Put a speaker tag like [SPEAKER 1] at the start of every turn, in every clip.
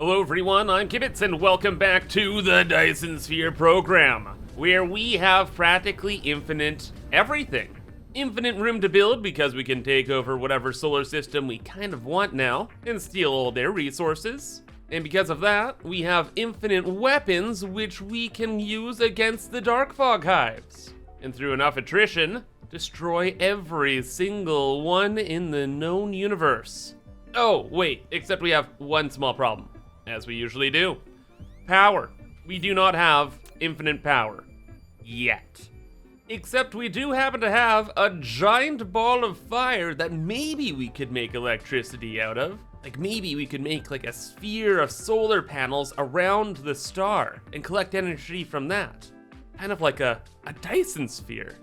[SPEAKER 1] Hello everyone, I'm ImKibitz and welcome back to the Dyson Sphere program, where we have practically infinite everything. Infinite room to build because we can take over whatever solar system we kind of want now and steal all their resources. And because of that, we have infinite weapons which we can use against the dark fog hives. And through enough attrition, destroy every single one in the known universe. Oh, wait, except we have one small problem. As we usually do. Power. We do not have infinite power. Yet. Except we do happen to have a giant ball of fire that maybe we could make electricity out of. Like maybe we could make like a sphere of solar panels around the star and collect energy from that. Kind of like a Dyson sphere.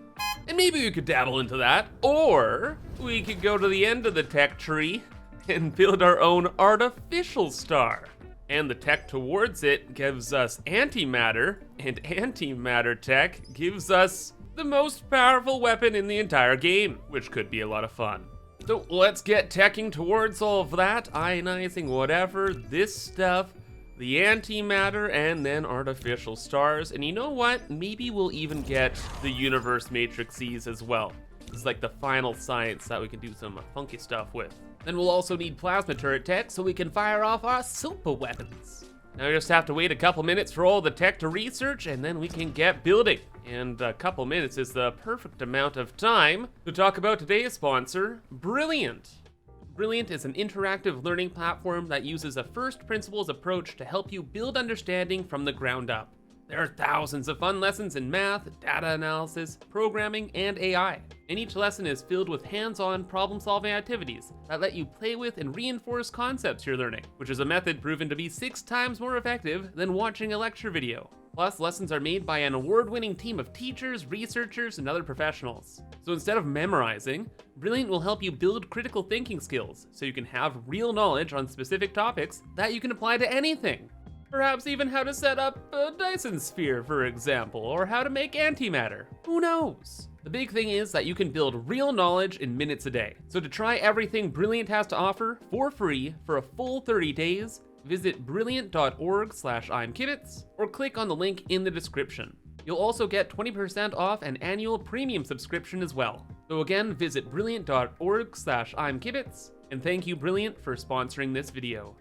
[SPEAKER 1] And maybe we could dabble into that. Or we could go to the end of the tech tree and build our own artificial star. And the tech towards it gives us antimatter, and antimatter tech gives us the most powerful weapon in the entire game, which could be a lot of fun. So let's get teching towards all of that, ionizing whatever, this stuff, the antimatter, and then artificial stars. And you know what? Maybe we'll even get the universe matrices as well. It's like the final science that we can do some funky stuff with. Then we'll also need plasma turret tech so we can fire off our super weapons. Now we just have to wait a couple minutes for all the tech to research and then we can get building. And a couple minutes is the perfect amount of time to talk about today's sponsor, Brilliant. Brilliant is an interactive learning platform that uses a first principles approach to help you build understanding from the ground up. There are thousands of fun lessons in math, data analysis, programming, and AI. And each lesson is filled with hands-on problem-solving activities that let you play with and reinforce concepts you're learning, which is a method proven to be 6 times more effective than watching a lecture video. Plus, lessons are made by an award-winning team of teachers, researchers, and other professionals. So instead of memorizing, Brilliant will help you build critical thinking skills so you can have real knowledge on specific topics that you can apply to anything. Perhaps even how to set up a Dyson sphere, for example, or how to make antimatter. Who knows? The big thing is that you can build real knowledge in minutes a day. So to try everything Brilliant has to offer for free for a full 30 days, visit brilliant.org/ImKibitz or click on the link in the description. You'll also get 20% off an annual premium subscription as well. So again, visit brilliant.org/ImKibitz, and thank you Brilliant for sponsoring this video.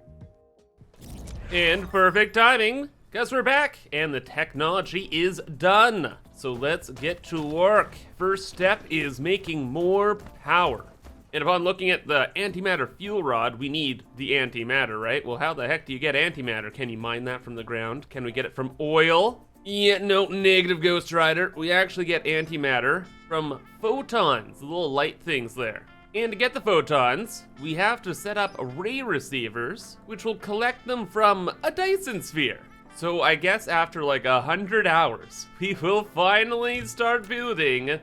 [SPEAKER 1] And perfect timing, because we're back and the technology is done. So let's get to work. First step is making more power. And upon looking at the antimatter fuel rod, we need the antimatter, right? Well, how the heck do you get antimatter? Can you mine that from the ground? Can we get it from oil? Yeah, no, negative Ghost Rider. We actually get antimatter from photons, the little light things there. And to get the photons, we have to set up ray receivers, which will collect them from a Dyson sphere. So I guess after like 100 hours, we will finally start building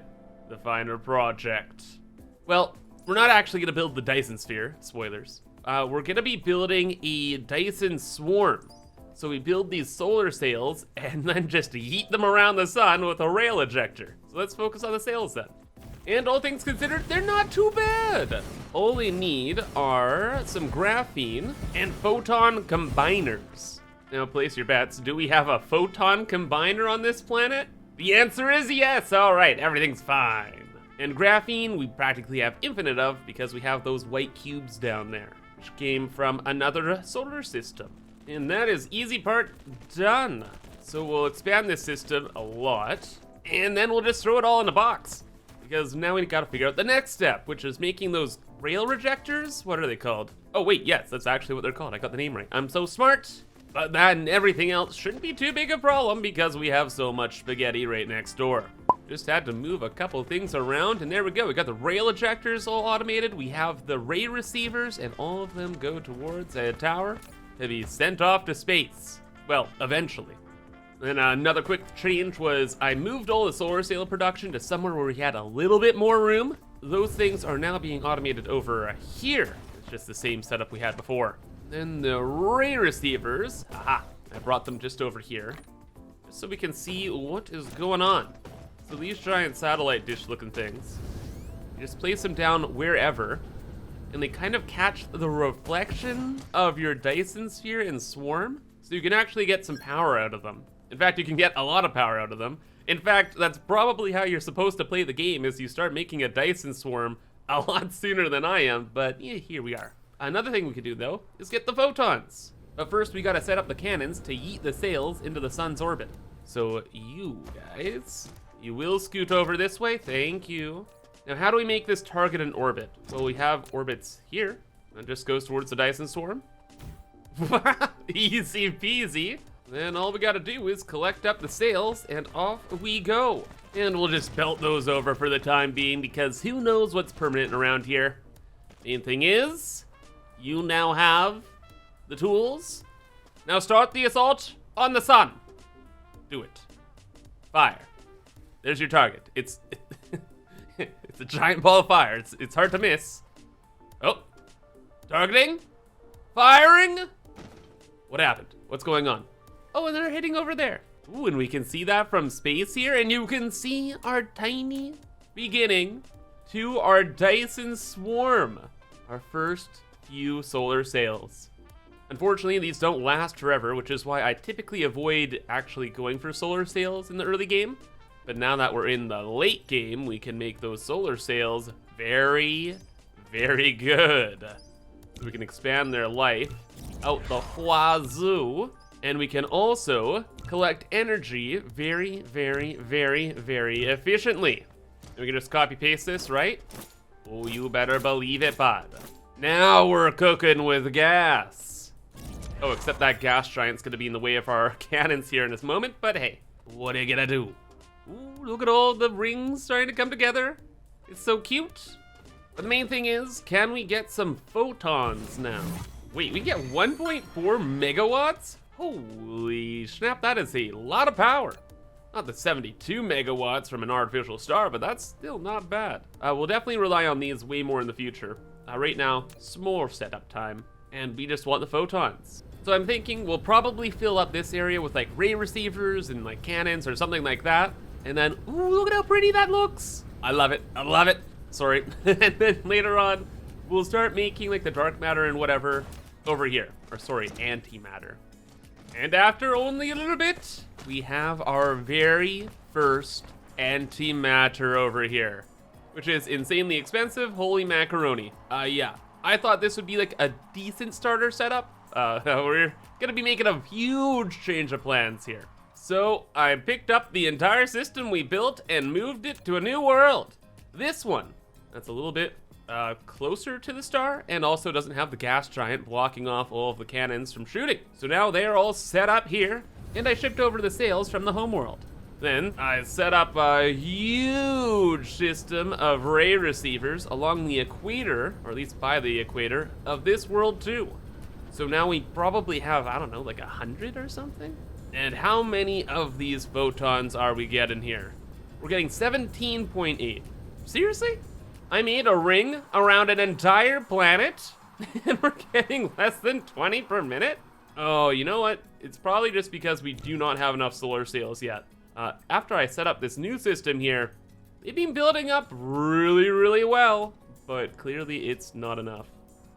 [SPEAKER 1] the final project. Well, we're not actually gonna build the Dyson sphere, spoilers. We're gonna be building a Dyson swarm. So we build these solar sails and then just yeet them around the sun with a rail ejector. So let's focus on the sails then. And all things considered, they're not too bad. All we need are some graphene and photon combiners. Now place your bets, do we have a photon combiner on this planet? The answer is yes, all right, everything's fine. And graphene, we practically have infinite of because we have those white cubes down there, which came from another solar system. And that is easy part done. So we'll expand this system a lot, and then we'll just throw it all in a box. Because now we gotta figure out the next step, which is making those rail rejectors? What are they called? Oh wait, yes, that's actually what they're called. I got the name right. I'm so smart. But that and everything else shouldn't be too big a problem because we have so much spaghetti right next door. Just had to move a couple things around and there we go. We got the rail ejectors all automated. We have the ray receivers and all of them go towards a tower to be sent off to space. Well, eventually. Then another quick change was I moved all the solar sail production to somewhere where we had a little bit more room. Those things are now being automated over here. It's just the same setup we had before. Then the ray receivers, aha, I brought them just over here, just so we can see what is going on. So these giant satellite dish looking things, you just place them down wherever, and they kind of catch the reflection of your Dyson sphere and swarm, so you can actually get some power out of them. In fact, you can get a lot of power out of them. In fact, that's probably how you're supposed to play the game, is you start making a Dyson swarm a lot sooner than I am, but yeah, here we are. Another thing we could do, though, is get the photons. But first, we gotta set up the cannons to yeet the sails into the sun's orbit. So you guys, you will scoot over this way, thank you. Now, how do we make this target an orbit? Well, we have orbits here. It just goes towards the Dyson swarm. Easy peasy. Then all we gotta do is collect up the sails and off we go. And we'll just belt those over for the time being because who knows what's permanent around here. Main thing is, you now have the tools. Now start the assault on the sun. Do it. Fire. There's your target. It's it's a giant ball of fire. It's hard to miss. Oh, targeting, firing. What happened? What's going on? Oh, and they're hitting over there. Ooh, and we can see that from space here, and you can see our tiny beginning to our Dyson swarm, our first few solar sails. Unfortunately, these don't last forever, which is why I typically avoid actually going for solar sails in the early game. But now that we're in the late game, we can make those solar sails very, very good. We can expand their life out the wazoo, and we can also collect energy very, very, very, very efficiently. And we can just copy paste this, right? Oh, you better believe it, bud. Now we're cooking with gas. Oh, except that gas giant's gonna be in the way of our cannons here in this moment, but hey, what are you gonna do? Ooh, look at all the rings starting to come together. It's so cute. But the main thing is, can we get some photons now? Wait, we get 1.4 megawatts? Holy snap, that is a lot of power. Not the 72 megawatts from an artificial star, but that's still not bad. We'll definitely rely on these way more in the future. Right now, small setup time, and we just want the photons. So I'm thinking we'll probably fill up this area with like ray receivers and like cannons or something like that. And then, ooh, look at how pretty that looks. I love it, I love it. Sorry. And then later on, we'll start making like the dark matter and whatever over here. Or sorry, antimatter. And after only a little bit, we have our very first antimatter over here, which is insanely expensive, holy macaroni. Yeah, I thought this would be like a decent starter setup. We're gonna be making a huge change of plans here. So I picked up the entire system we built and moved it to a new world. This one, that's a little bit closer to the star and also doesn't have the gas giant blocking off all of the cannons from shooting. So now they're all set up here, and I shipped over the sails from the homeworld. Then I set up a huge system of ray receivers along the equator, or at least by the equator, of this world too. So now we probably have, I don't know, like 100 or something? And how many of these photons are we getting here? We're getting 17.8. Seriously? I made a ring around an entire planet and we're getting less than 20 per minute? Oh, you know what? It's probably just because we do not have enough solar sails yet. After I set up this new system here, they've been building up really, really well, but clearly it's not enough.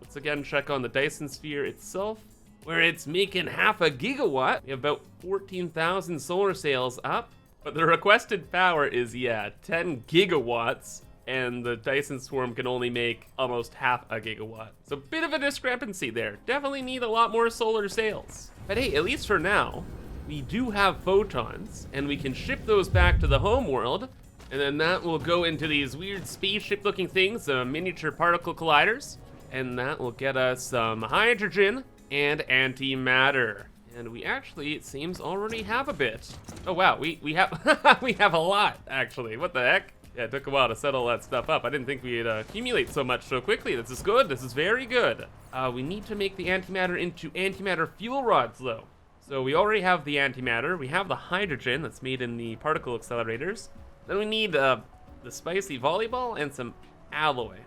[SPEAKER 1] Let's again check on the Dyson sphere itself, where it's making half a gigawatt. We have about 14,000 solar sails up, but the requested power is, yeah, 10 gigawatts, and the Dyson swarm can only make almost half a gigawatt. So bit of a discrepancy there. Definitely need a lot more solar sails. But hey, at least for now, we do have photons, and we can ship those back to the home world, and then that will go into these weird spaceship looking things, miniature particle colliders, and that will get us some hydrogen and antimatter. And we actually, it seems, already have a bit. Oh wow, we have we have a lot, actually. What the heck? Yeah, it took a while to settle that stuff up. I didn't think we'd accumulate so much so quickly. This is good, this is very good. We need to make the antimatter into antimatter fuel rods though. So we already have the antimatter, we have the hydrogen that's made in the particle accelerators. Then we need the spicy volleyball and some alloy.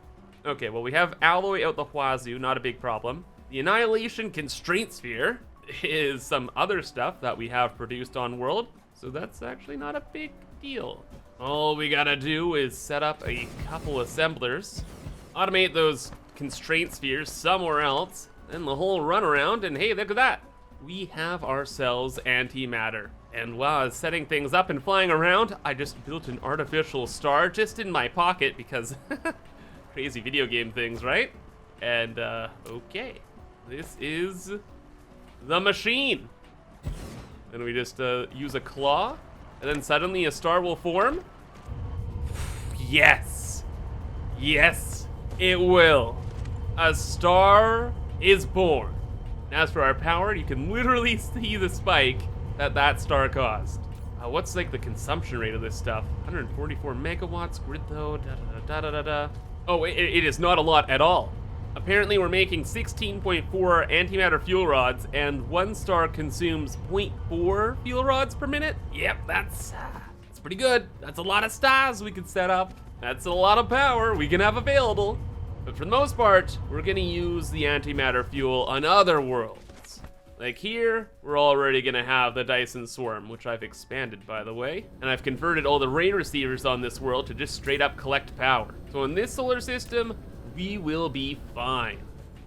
[SPEAKER 1] Okay, well we have alloy out the wazoo, not a big problem. The annihilation constraint sphere is some other stuff that we have produced on world, so that's actually not a big deal. All we gotta do is set up a couple assemblers, automate those constraint spheres somewhere else, then the whole runaround, and hey, look at that. We have ourselves antimatter. And while I was setting things up and flying around, I just built an artificial star just in my pocket because crazy video game things, right? And okay, this is the machine. Then we just use a claw, and then suddenly a star will form. Yes, yes, it will. A star is born. As for our power, you can literally see the spike that star caused. What's like the consumption rate of this stuff? 144 megawatts, grid though, da-da-da-da-da-da. Oh, it is not a lot at all. Apparently we're making 16.4 antimatter fuel rods, and one star consumes 0.4 fuel rods per minute. Yep, that's pretty good. That's a lot of stars we could set up. That's a lot of power we can have available. But for the most part, we're gonna use the antimatter fuel on other worlds. Like here, we're already gonna have the Dyson swarm, which I've expanded, by the way. And I've converted all the ray receivers on this world to just straight up collect power. So in this solar system, we will be fine.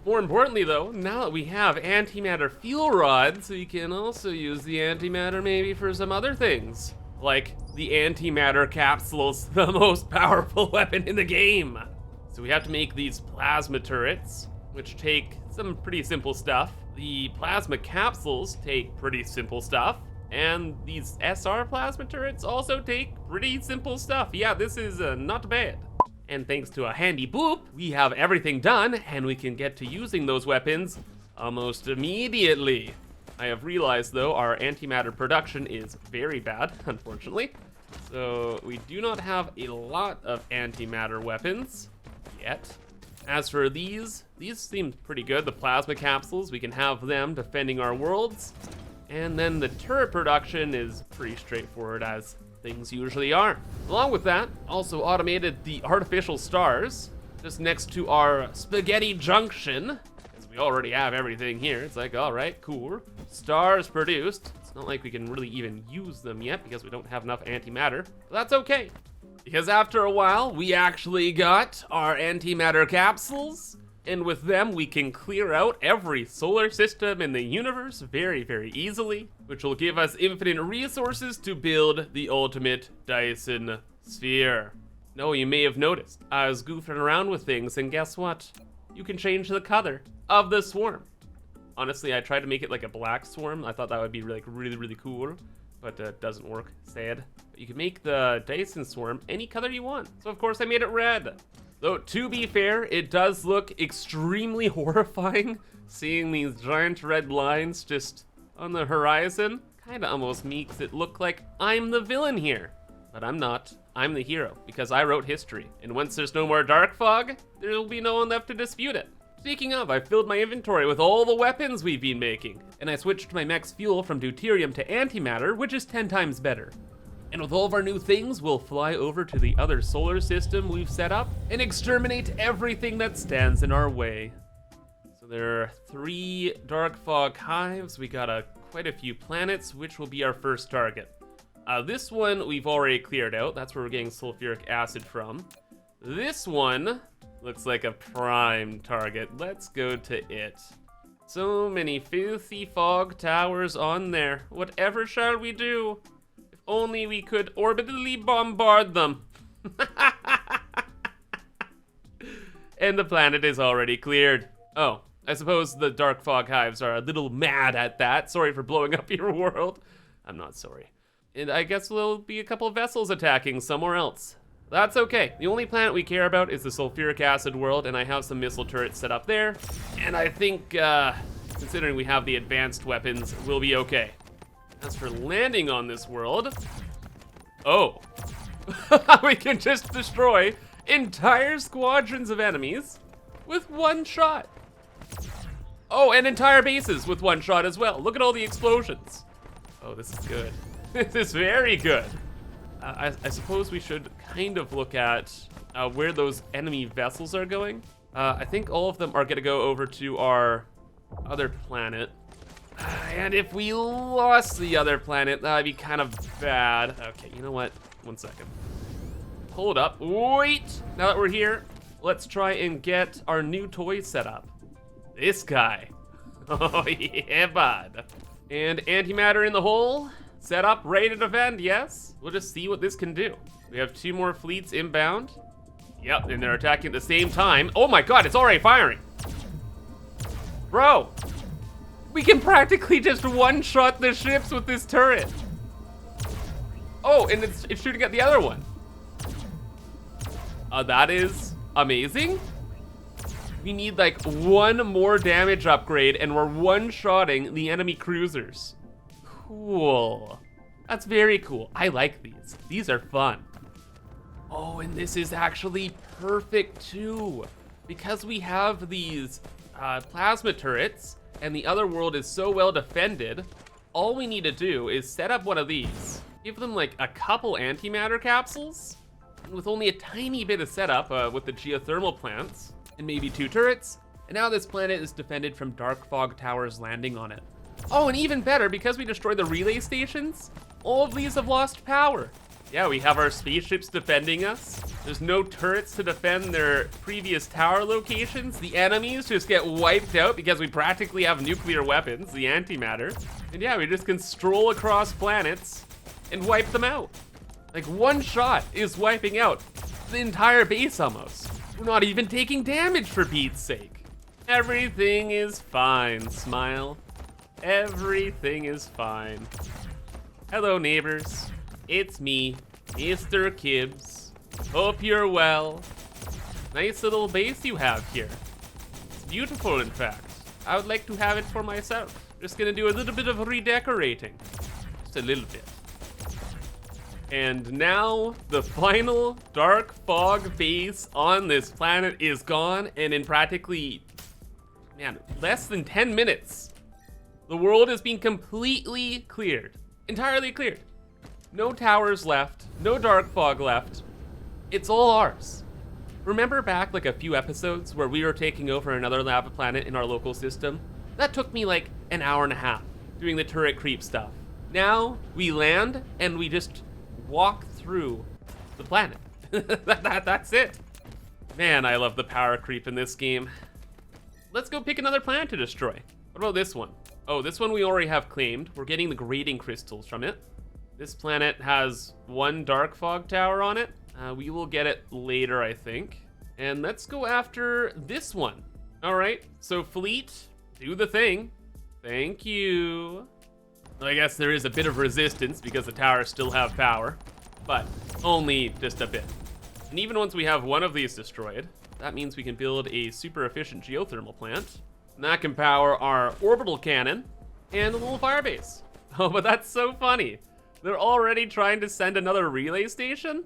[SPEAKER 1] More importantly though, now that we have antimatter fuel rods, we can also use the antimatter maybe for some other things. Like the antimatter capsules, the most powerful weapon in the game. So we have to make these plasma turrets, which take some pretty simple stuff. The plasma capsules take pretty simple stuff. And these SR plasma turrets also take pretty simple stuff. Yeah, this is not bad. And thanks to a handy boop, we have everything done, and we can get to using those weapons almost immediately. I have realized though, our antimatter production is very bad, unfortunately. So we do not have a lot of antimatter weapons yet. As for these seem pretty good. The plasma capsules, we can have them defending our worlds. And then the turret production is pretty straightforward, as things usually are. Along with that, also automated the artificial stars just next to our spaghetti junction, because we already have everything here. It's like, all right, cool. Stars produced. It's not like we can really even use them yet because we don't have enough antimatter, but that's okay. Because after a while, we actually got our antimatter capsules, and with them, we can clear out every solar system in the universe very, very easily, which will give us infinite resources to build the ultimate Dyson sphere. No, you may have noticed, I was goofing around with things, and guess what? You can change the color of the swarm. Honestly, I tried to make it like a black swarm. I thought that would be like really, really cool, but it doesn't work, sad. But you can make the Dyson swarm any color you want. So of course I made it red. Though, to be fair, it does look extremely horrifying seeing these giant red lines just on the horizon. Kinda almost makes it look like I'm the villain here. But I'm not. I'm the hero, because I wrote history. And once there's no more dark fog, there will be no one left to dispute it. Speaking of, I filled my inventory with all the weapons we've been making. And I switched my max fuel from deuterium to antimatter, which is 10 times better. And with all of our new things, we'll fly over to the other solar system we've set up and exterminate everything that stands in our way. So there are 3 dark fog hives. We got quite a few planets, which will be our first target. This one we've already cleared out. That's where we're getting sulfuric acid from. This one looks like a prime target. Let's go to it. So many filthy fog towers on there. Whatever shall we do? Only we could orbitally bombard them. And the planet is already cleared. Oh, I suppose the dark fog hives are a little mad at that. Sorry for blowing up your world. I'm not sorry. And I guess there'll be a couple of vessels attacking somewhere else. That's okay. The only planet we care about is the sulfuric acid world, and I have some missile turrets set up there. And I think, considering we have the advanced weapons, we'll be okay. As for landing on this world, oh, we can just destroy entire squadrons of enemies with one shot. Oh, and entire bases with one shot as well. Look at all the explosions. Oh, this is good. This is very good. I suppose we should kind of look at where those enemy vessels are going. I think all of them are gonna go over to our other planet. And if we lost the other planet, that'd be kind of bad. Okay, you know what? 1 second. Hold up. Wait! Now that we're here, let's try and get our new toy set up. This guy. Oh yeah, bud. And antimatter in the hole. Set up, ready to defend, yes? We'll just see what this can do. We have 2 more fleets inbound. Yep, and they're attacking at the same time. Oh my god, it's already firing. Bro, we can practically just one-shot the ships with this turret. Oh, and it's shooting at the other one. That is amazing. We need like 1 more damage upgrade and we're one-shotting the enemy cruisers. Cool. That's very cool. I like these. These are fun. Oh, and this is actually perfect too. Because we have these plasma turrets and the other world is so well defended, all we need to do is set up one of these, give them like a couple antimatter capsules, and with only a tiny bit of setup with the geothermal plants, and maybe 2 turrets, and now this planet is defended from dark fog towers landing on it. Oh, and even better, because we destroyed the relay stations, all of these have lost power. Yeah, we have our spaceships defending us. There's no turrets to defend their previous tower locations. The enemies just get wiped out because we practically have nuclear weapons, the antimatter. And yeah, we just can stroll across planets and wipe them out. Like 1 shot is wiping out the entire base almost. We're not even taking damage for Pete's sake. Everything is fine, smile. Everything is fine. Hello, neighbors. It's me, Mr. Kibitz. Hope you're well. Nice little base you have here. It's beautiful, in fact. I would like to have it for myself. Just gonna do a little bit of redecorating. Just a little bit. And now the final dark fog base on this planet is gone, and in practically, man, less than 10 minutes, the world is being completely cleared. Entirely cleared. No towers left, no dark fog left. It's all ours. Remember back like a few episodes where we were taking over another lava planet in our local system? That took me like an hour and a half doing the turret creep stuff. Now we land and we just walk through the planet. That's it. Man, I love the power creep in this game. Let's go pick another planet to destroy. What about this one? Oh, this one we already have claimed. We're getting the grading crystals from it. This planet has 1 dark fog tower on it. We will get it later, I think. And let's go after this one. All right, so fleet, do the thing. Thank you. I guess there is a bit of resistance because the towers still have power, but only just a bit. And even once we have one of these destroyed, that means we can build a super efficient geothermal plant. And that can power our orbital cannon and a little fire base. Oh, but that's so funny. They're already trying to send another relay station?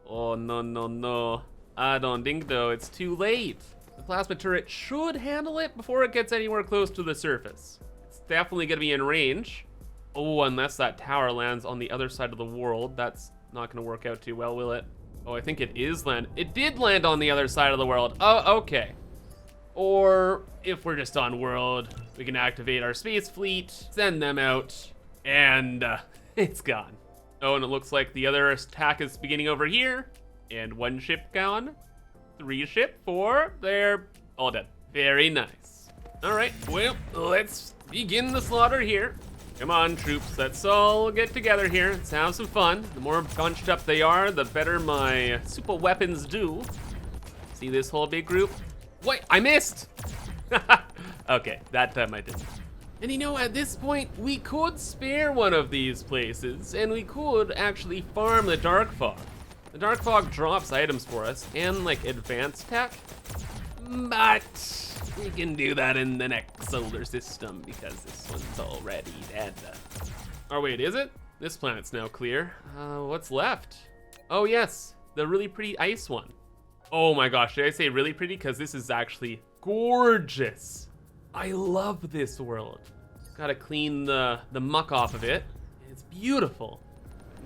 [SPEAKER 1] Oh, no, no, no. I don't think though, it's too late. The plasma turret should handle it before it gets anywhere close to the surface. It's definitely gonna be in range. Oh, unless that tower lands on the other side of the world. That's not gonna work out too well, will it? Oh, I think it is land. It did land on the other side of the world. Oh, okay. Or if we're just on world, we can activate our space fleet, send them out, and it's gone. Oh, and it looks like the other attack is beginning over here. And 1 ship gone, 3 ship, 4, they're all dead. Very nice. All right, well, let's begin the slaughter here. Come on, troops, let's all get together here. Let's have some fun. The more bunched up they are, the better my super weapons do. See this whole big group? Wait, I missed! Okay, that time I didn't. And you know, at this point, we could spare one of these places, and we could actually farm the Dark Fog. The Dark Fog drops items for us, and like advanced tech, but we can do that in the next solar system because this one's already dead. Oh wait, is it? This planet's now clear. What's left? Oh yes, the really pretty ice one. Oh my gosh, did I say really pretty? Because this is actually gorgeous. I love this world. Gotta clean the muck off of it. It's beautiful.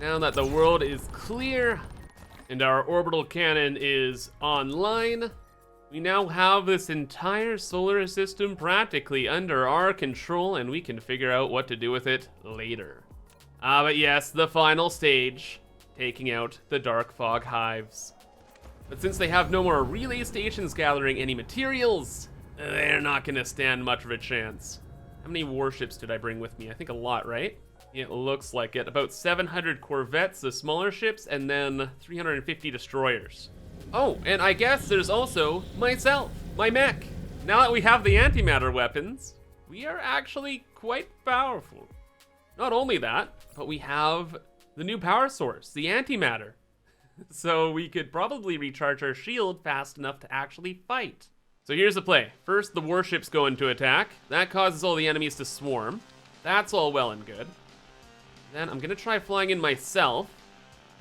[SPEAKER 1] Now that the world is clear and our orbital cannon is online, we now have this entire solar system practically under our control, and we can figure out what to do with it later. But yes, the final stage, taking out the dark fog hives. But since they have no more relay stations gathering any materials, they're not gonna stand much of a chance. How many warships did I bring with me? I think a lot, right? It looks like it. About 700 corvettes, the smaller ships, and then 350 destroyers. Oh, and I guess there's also myself, my mech. Now that we have the antimatter weapons, we are actually quite powerful. Not only that, but we have the new power source, the antimatter. So we could probably recharge our shield fast enough to actually fight. So here's the play. First, the warships go into attack. That causes all the enemies to swarm. That's all well and good. Then I'm gonna try flying in myself.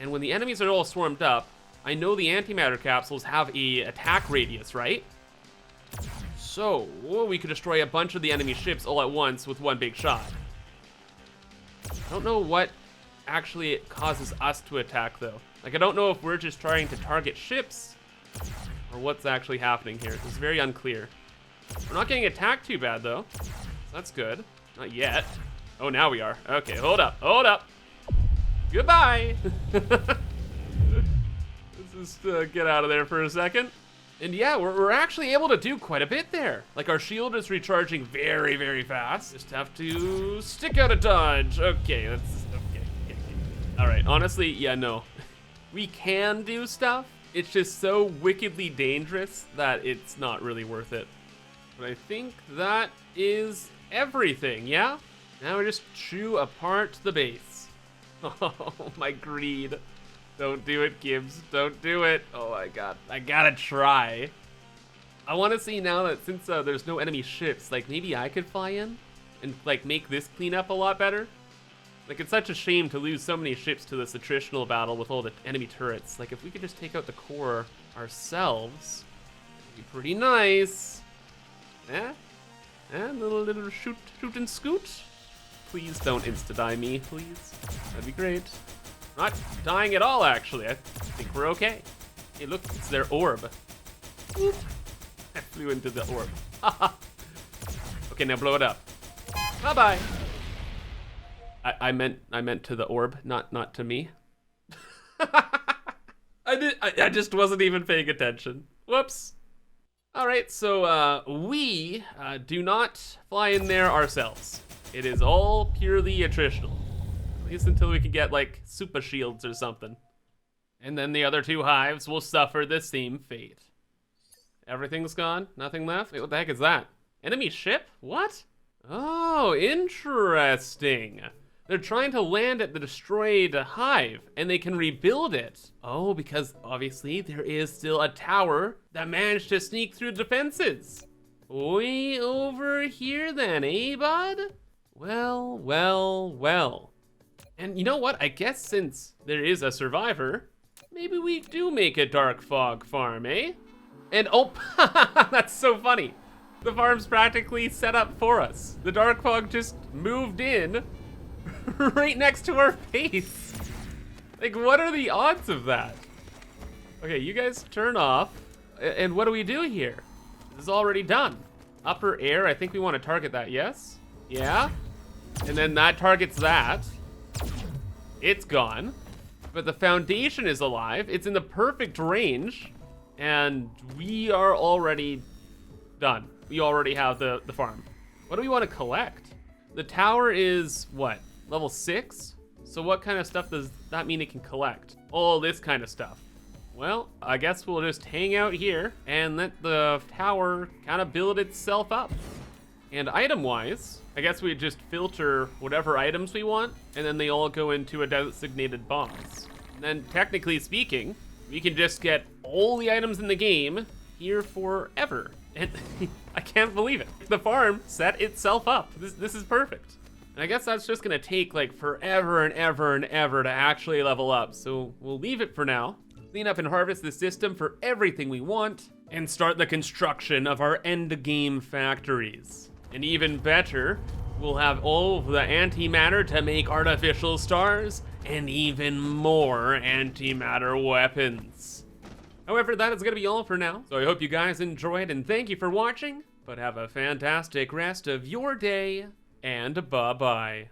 [SPEAKER 1] And when the enemies are all swarmed up, I know the antimatter capsules have a attack radius, right? So we could destroy a bunch of the enemy ships all at once with one big shot. I don't know what actually it causes us to attack though. Like, I don't know if we're just trying to target ships or what's actually happening here. It's very unclear. We're not getting attacked too bad though. So that's good. Not yet. Oh, now we are. Okay, hold up, hold up. Goodbye. Let's just get out of there for a second. And yeah, we're actually able to do quite a bit there. Like, our shield is recharging very, very fast. Just have to stick out a dodge. Okay, that's okay. All right, honestly, yeah, no. We can do stuff. It's just so wickedly dangerous that it's not really worth it. But I think that is everything, yeah? Now we just chew apart the base. Oh, my greed. Don't do it, Gibbs. Don't do it. Oh my god. I gotta try. I want to see now that since there's no enemy ships, like maybe I could fly in and like make this cleanup a lot better. Like, it's such a shame to lose so many ships to this attritional battle with all the enemy turrets. Like, if we could just take out the core ourselves, it'd be pretty nice. Eh? Little shoot and scoot. Please don't insta-die me, please. That'd be great. Not dying at all, actually. I think we're okay. Hey, look, it's their orb. Oop. I flew into the orb. Okay, now blow it up. Bye-bye. I meant to the orb, not to me. I just wasn't even paying attention. Whoops. All right, so we do not fly in there ourselves. It is all purely attritional. At least until we can get like super shields or something. And then the other two hives will suffer the same fate. Everything's gone? Nothing left? Wait, what the heck is that? Enemy ship? What? Oh, interesting. They're trying to land at the destroyed hive, and they can rebuild it. Oh, because obviously there is still a tower that managed to sneak through the defenses. Way over here then, eh, bud? Well, well, well. And you know what? I guess since there is a survivor, maybe we do make a dark fog farm, eh? And oh, that's so funny. The farm's practically set up for us. The dark fog just moved in right next to our face. Like, what are the odds of that? Okay, you guys turn off. And what do we do here? This is already done. Upper air, I think we want to target that, yes? Yeah? And then that targets that. It's gone. But the foundation is alive. It's in the perfect range. And we are already done. We already have the farm. What do we want to collect? The tower is, what, level 6? So what kind of stuff does that mean it can collect? All this kind of stuff. Well, I guess we'll just hang out here and let the tower kind of build itself up. And item-wise, I guess we just filter whatever items we want, and then they all go into a designated box. And then, technically speaking, we can just get all the items in the game here forever. And I can't believe it. The farm set itself up. This is perfect. And I guess that's just gonna take like forever and ever and ever to actually level up. So we'll leave it for now. Clean up and harvest the system for everything we want, and start the construction of our end game factories. And even better, we'll have all of the antimatter to make artificial stars and even more antimatter weapons. However, that is gonna be all for now. So I hope you guys enjoyed, and thank you for watching, but have a fantastic rest of your day, and bye-bye.